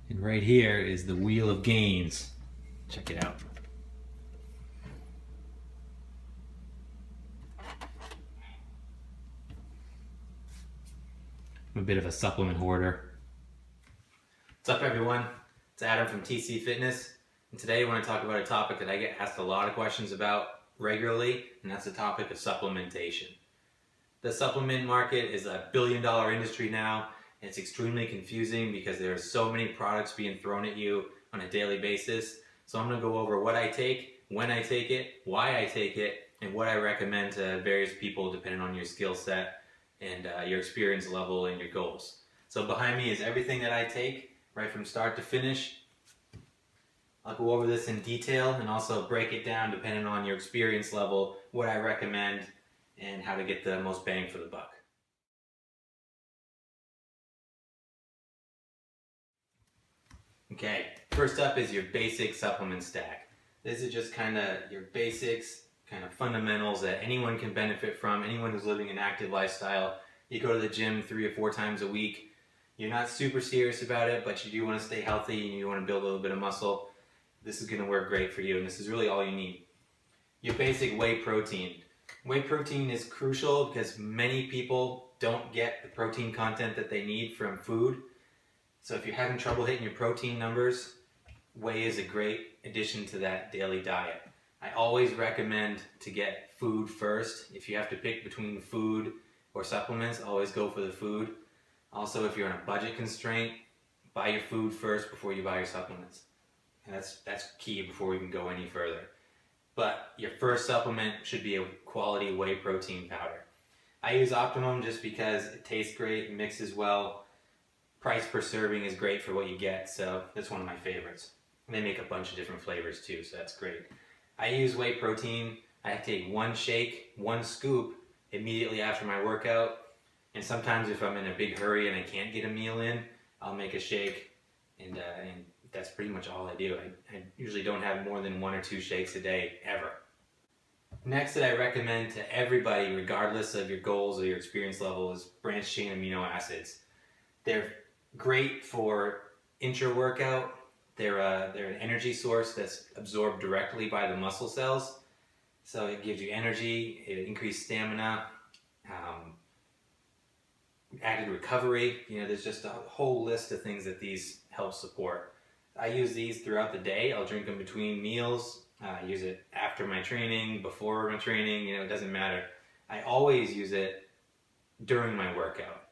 And right here is the Wheel of Gains. Check it out. I'm a bit of a supplement hoarder. What's up, everyone? It's Adam from TC Fitness, and today I want to talk about a topic that I get asked a lot of questions about regularly, and that's the topic of supplementation. The supplement market is a billion-dollar industry now, and it's extremely confusing because there are so many products being thrown at you on a daily basis. So I'm going to go over what I take, when I take it, why I take it, and what I recommend to various people depending on your skill set and your experience level and your goals. So behind me is everything that I take, right from start to finish. I'll go over this in detail and also break it down depending on your experience level, what I recommend, and how to get the most bang for the buck. Okay, first up is your basic supplement stack. This is just kind of your basics, kind of fundamentals that anyone can benefit from, anyone who's living an active lifestyle. You go to the gym 3 or 4 times a week. You're not super serious about it, but you do want to stay healthy and you want to build a little bit of muscle. This is going to work great for you, and this is really all you need. Your basic whey protein. Whey protein is crucial because many people don't get the protein content that they need from food. So if you're having trouble hitting your protein numbers, whey is a great addition to that daily diet. I always recommend to get food first. If you have to pick between food or supplements, always go for the food. Also, if you're on a budget constraint, buy your food first before you buy your supplements. And that's key before we can go any further. But your first supplement should be a quality whey protein powder. I use Optimum just because it tastes great, mixes well. Price per serving is great for what you get, so that's one of my favorites. And they make a bunch of different flavors too, so that's great. I use whey protein. I take 1 shake, 1 scoop immediately after my workout. And sometimes if I'm in a big hurry and I can't get a meal in, I'll make a shake, and that's pretty much all I do. I usually don't have more than 1 or 2 shakes a day, ever. Next that I recommend to everybody, regardless of your goals or your experience level, is branched chain amino acids. They're great for intra-workout. They're an energy source that's absorbed directly by the muscle cells. So it gives you energy, it increases stamina, added recovery. There's just a whole list of things that these help support. I use these throughout the day. I'll drink them between meals. I use it after my training, before my training, it doesn't matter. I always use it during my workout.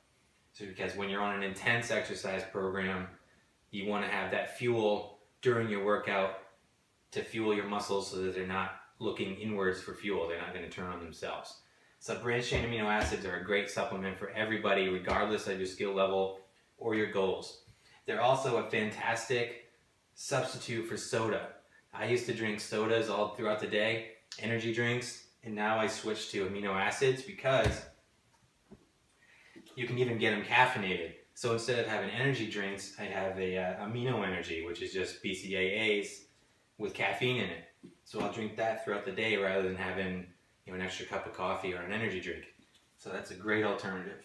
So because when you're on an intense exercise program, you want to have that fuel during your workout to fuel your muscles so that they're not looking inwards for fuel. They're not going to turn on themselves. So branched chain amino acids are a great supplement for everybody, regardless of your skill level or your goals. They're also a fantastic substitute for soda. I used to drink sodas all throughout the day, energy drinks, and now I switched to amino acids because you can even get them caffeinated. So instead of having energy drinks, I have a amino energy, which is just BCAAs with caffeine in it. So I'll drink that throughout the day rather than having an extra cup of coffee or an energy drink. So that's a great alternative.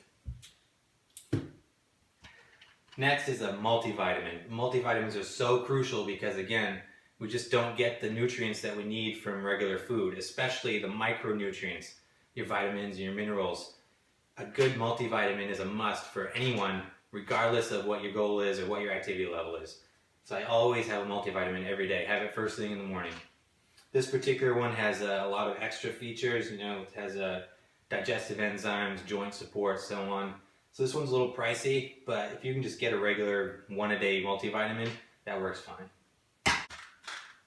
Next is a multivitamin. Multivitamins are so crucial because, again, we just don't get the nutrients that we need from regular food, especially the micronutrients, your vitamins and your minerals. A good multivitamin is a must for anyone, regardless of what your goal is or what your activity level is. So I always have a multivitamin every day. Have it first thing in the morning. This particular one has a lot of extra features. It has digestive enzymes, joint support, so on. So this one's a little pricey, but if you can just get a regular 1-a-day multivitamin, that works fine.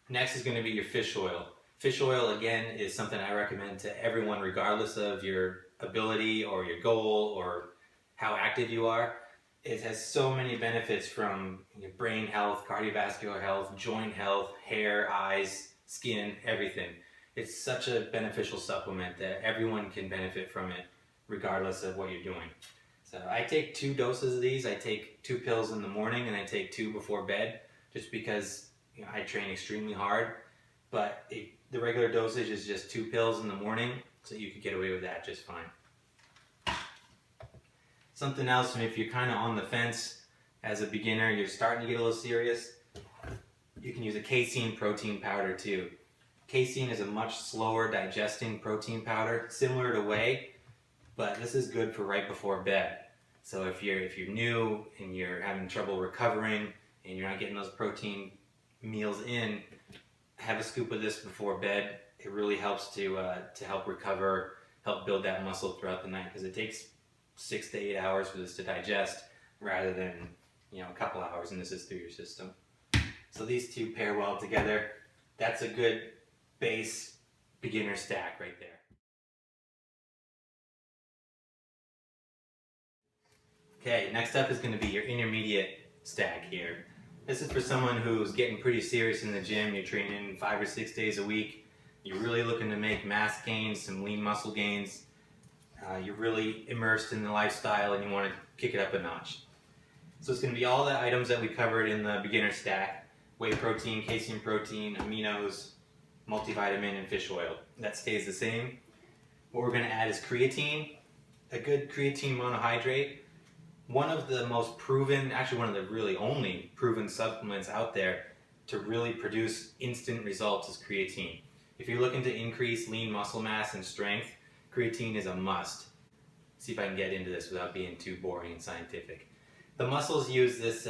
Next is going to be your fish oil. Fish oil, again, is something I recommend to everyone, regardless of your ability or your goal or how active you are. It has so many benefits from your brain health, cardiovascular health, joint health, hair, eyes, skin, everything. It's such a beneficial supplement that everyone can benefit from it regardless of what you're doing. So I take 2 doses of these. I take 2 pills in the morning and I take 2 before bed just because I train extremely hard. But the regular dosage is just 2 pills in the morning, so you could get away with that just fine. Something else, and if you're kind of on the fence as a beginner, you're starting to get a little serious, you can use a casein protein powder too. Casein is a much slower digesting protein powder, similar to whey, but this is good for right before bed. So if you're new and you're having trouble recovering and you're not getting those protein meals in, have a scoop of this before bed. It really helps to help recover, help build that muscle throughout the night, because it takes 6 to 8 hours for this to digest rather than a couple hours, and this is through your system. So these two pair well together. That's a good base beginner stack right there. Okay, next up is going to be your intermediate stack here. This is for someone who's getting pretty serious in the gym. You're training 5 or 6 days a week. You're really looking to make mass gains, some lean muscle gains. You're really immersed in the lifestyle and you want to kick it up a notch. So it's going to be all the items that we covered in the beginner stack: whey protein, casein protein, aminos, multivitamin, and fish oil. That stays the same. What we're going to add is creatine, a good creatine monohydrate. One of the most proven, actually one of the really only proven supplements out there to really produce instant results is creatine. If you're looking to increase lean muscle mass and strength, creatine is a must. See if I can get into this without being too boring and scientific. The muscles use this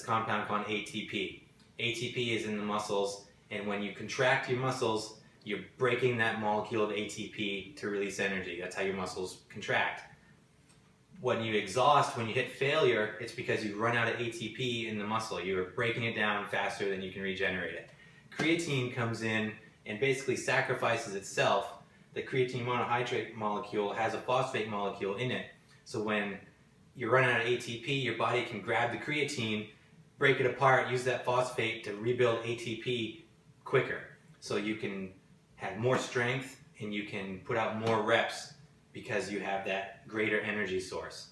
compound called ATP. ATP is in the muscles, and when you contract your muscles, you're breaking that molecule of ATP to release energy. That's how your muscles contract. When you exhaust, when you hit failure, it's because you've run out of ATP in the muscle. You're breaking it down faster than you can regenerate it. Creatine comes in and basically sacrifices itself. The creatine monohydrate molecule has a phosphate molecule in it. So when you're running out of ATP, your body can grab the creatine, break it apart, use that phosphate to rebuild ATP quicker. So you can have more strength and you can put out more reps because you have that greater energy source.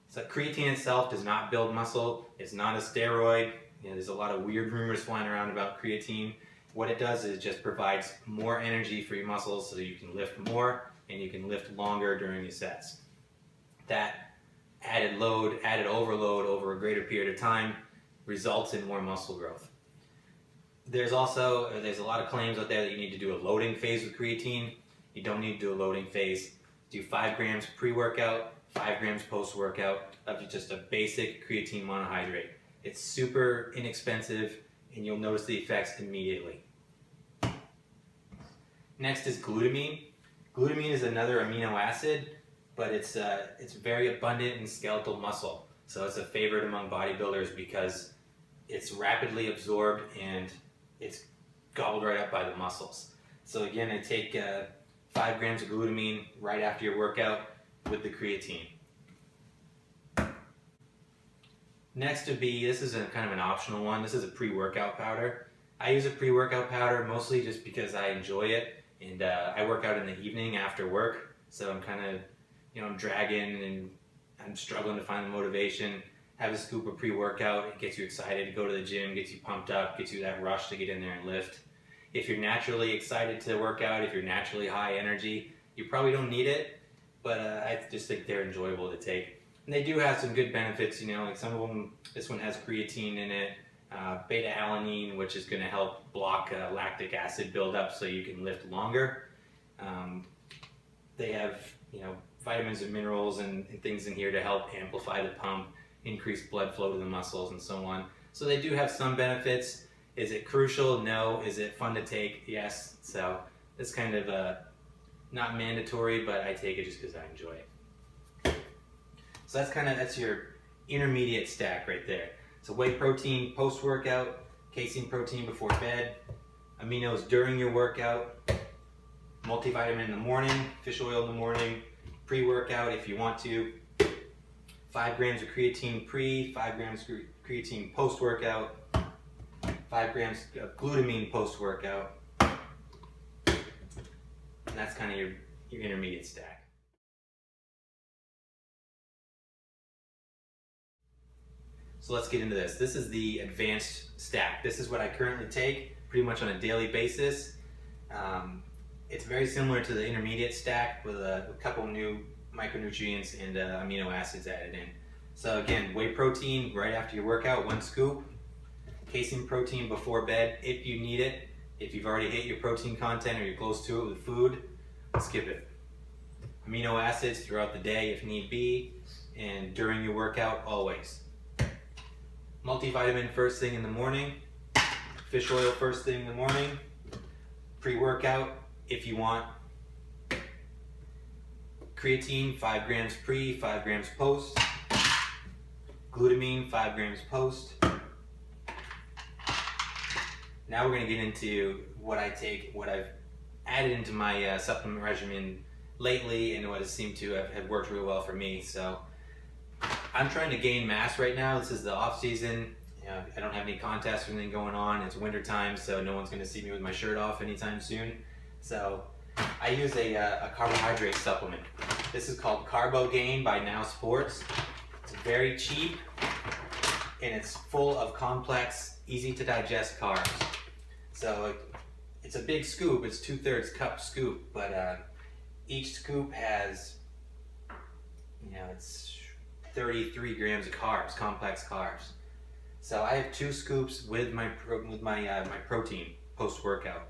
So creatine itself does not build muscle. It's not a steroid. There's a lot of weird rumors flying around about creatine. What it does is just provides more energy for your muscles so you can lift more and you can lift longer during your sets. That added load, added overload over a greater period of time results in more muscle growth. There's a lot of claims out there that you need to do a loading phase with creatine. You don't need to do a loading phase. Do 5 grams pre-workout, 5 grams post-workout of just a basic creatine monohydrate. It's super inexpensive and you'll notice the effects immediately. Next is glutamine. Glutamine is another amino acid, but it's very abundant in skeletal muscle. So it's a favorite among bodybuilders because it's rapidly absorbed and it's gobbled right up by the muscles. So again, I take 5 grams of glutamine right after your workout with the creatine. Next would be, this is kind of an optional one, this is a pre-workout powder. I use a pre-workout powder mostly just because I enjoy it, and I work out in the evening after work, so I'm kind of, I'm dragging and I'm struggling to find the motivation. Have a scoop of pre-workout, it gets you excited to go to the gym, gets you pumped up, gets you that rush to get in there and lift. If you're naturally excited to work out, if you're naturally high energy, you probably don't need it, but I just think they're enjoyable to take. And they do have some good benefits, like some of them, this one has creatine in it, beta-alanine, which is going to help block lactic acid buildup so you can lift longer. They have, vitamins and minerals and things in here to help amplify the pump, increase blood flow to the muscles and so on. So they do have some benefits. Is it crucial? No. Is it fun to take? Yes. So it's kind of not mandatory, but I take it just because I enjoy it. So that's your intermediate stack right there. So whey protein post-workout, casein protein before bed, aminos during your workout, multivitamin in the morning, fish oil in the morning, pre-workout if you want to, 5 grams of creatine pre, 5 grams of creatine post-workout, 5 grams of glutamine post-workout, and that's kind of your intermediate stack. So let's get into this. This is the advanced stack. This is what I currently take pretty much on a daily basis. It's very similar to the intermediate stack with a couple new micronutrients and amino acids added in. So again, whey protein right after your workout, 1 scoop. Casein protein before bed if you need it. If you've already hit your protein content or you're close to it with food, skip it. Amino acids throughout the day if need be, and during your workout always. Multivitamin first thing in the morning, fish oil first thing in the morning, pre-workout if you want. Creatine 5 grams pre, 5 grams post. Glutamine 5 grams post. Now we're going to get into what I take, what I've added into my supplement regimen lately, and what has seemed to have worked really well for me. So I'm trying to gain mass right now. This is the off season. I don't have any contests or anything going on. It's winter time, so no one's going to see me with my shirt off anytime soon. So I use a carbohydrate supplement. This is called Carbogain by Now Sports. It's very cheap, and it's full of complex, easy to digest carbs. So it's a big scoop. It's 2/3 cup scoop, but each scoop has, it's 33 grams of carbs, complex carbs. So I have 2 scoops with my protein post workout.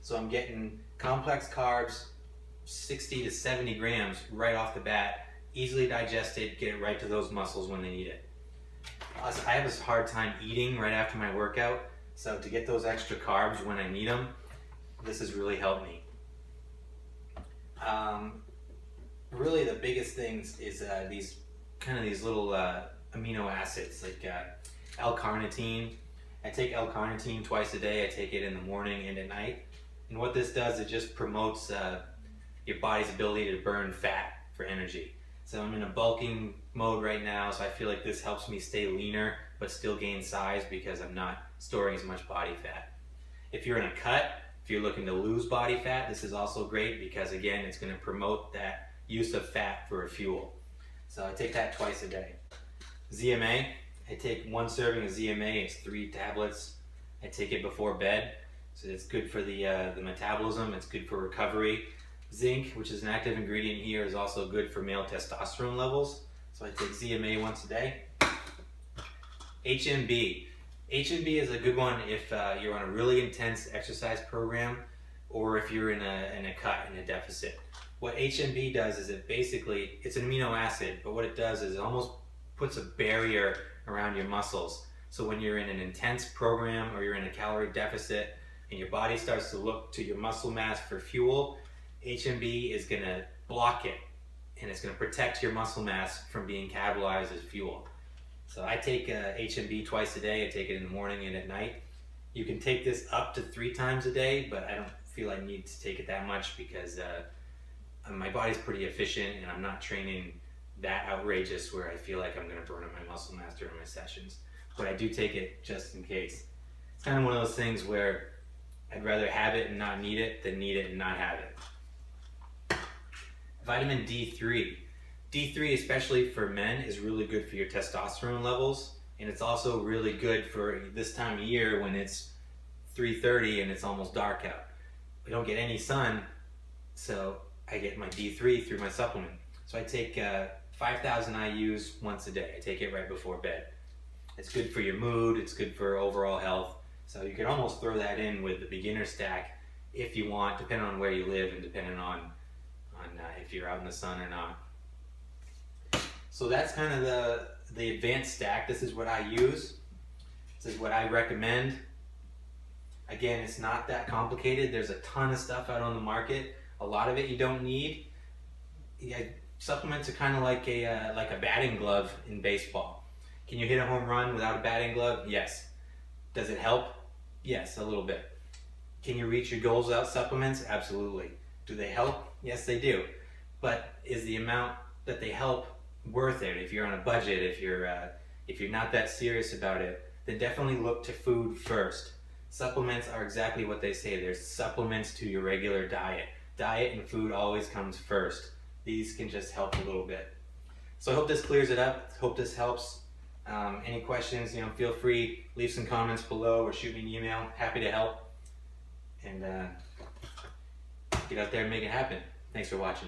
So I'm getting complex carbs, 60 to 70 grams right off the bat, easily digested, get it right to those muscles when they need it. I have a hard time eating right after my workout, so to get those extra carbs when I need them, this has really helped me. Really the biggest things is these little amino acids like L-carnitine. I take L-carnitine twice a day. I take it in the morning and at night. And what this does, it just promotes your body's ability to burn fat for energy. So I'm in a bulking mode right now, so I feel like this helps me stay leaner but still gain size because I'm not storing as much body fat. If you're in a cut, if you're looking to lose body fat, this is also great because again, it's going to promote that use of fat for a fuel. So I take that twice a day. ZMA, I take 1 serving of ZMA, it's 3 tablets. I take it before bed, so it's good for the metabolism, it's good for recovery. Zinc, which is an active ingredient here, is also good for male testosterone levels. So I take ZMA once a day. HMB. HMB is a good one if you're on a really intense exercise program or if you're in a cut, in a deficit. What HMB does is it's an amino acid, but what it does is it almost puts a barrier around your muscles. So when you're in an intense program or you're in a calorie deficit and your body starts to look to your muscle mass for fuel, HMB is going to block it, and it's going to protect your muscle mass from being catabolized as fuel. So I take HMB twice a day. I take it in the morning and at night. You can take this up to 3 times a day, but I don't feel I need to take it that much because my body's pretty efficient and I'm not training that outrageous where I feel like I'm going to burn up my muscle mass during my sessions. But I do take it just in case. It's kind of one of those things where I'd rather have it and not need it than need it and not have it. Vitamin D3. D3, especially for men, is really good for your testosterone levels, and it's also really good for this time of year when it's 3:30 and it's almost dark out. We don't get any sun, so I get my D3 through my supplement. So I take 5,000 IUs once a day. I take it right before bed. It's good for your mood, it's good for overall health, so you can almost throw that in with the beginner stack if you want, depending on where you live and depending on if you're out in the sun or not. So that's kind of the advanced stack. This is what I use. This is what I recommend. Again, it's not that complicated. There's a ton of stuff out on the market. A lot of it you don't need. Supplements are kind of like a batting glove in baseball. Can you hit a home run without a batting glove? Yes. Does it help? Yes, a little bit. Can you reach your goals without supplements? Absolutely. Do they help? Yes, they do. But is the amount that they help worth it? If you're on a budget, if you're not that serious about it, then definitely look to food first. Supplements are exactly what they say. There's supplements to your regular diet. Diet and food always comes first. These can just help a little bit. So I hope this clears it up. Hope this helps. Any questions, feel free, leave some comments below or shoot me an email. Happy to help. And get out there and make it happen. Thanks for watching.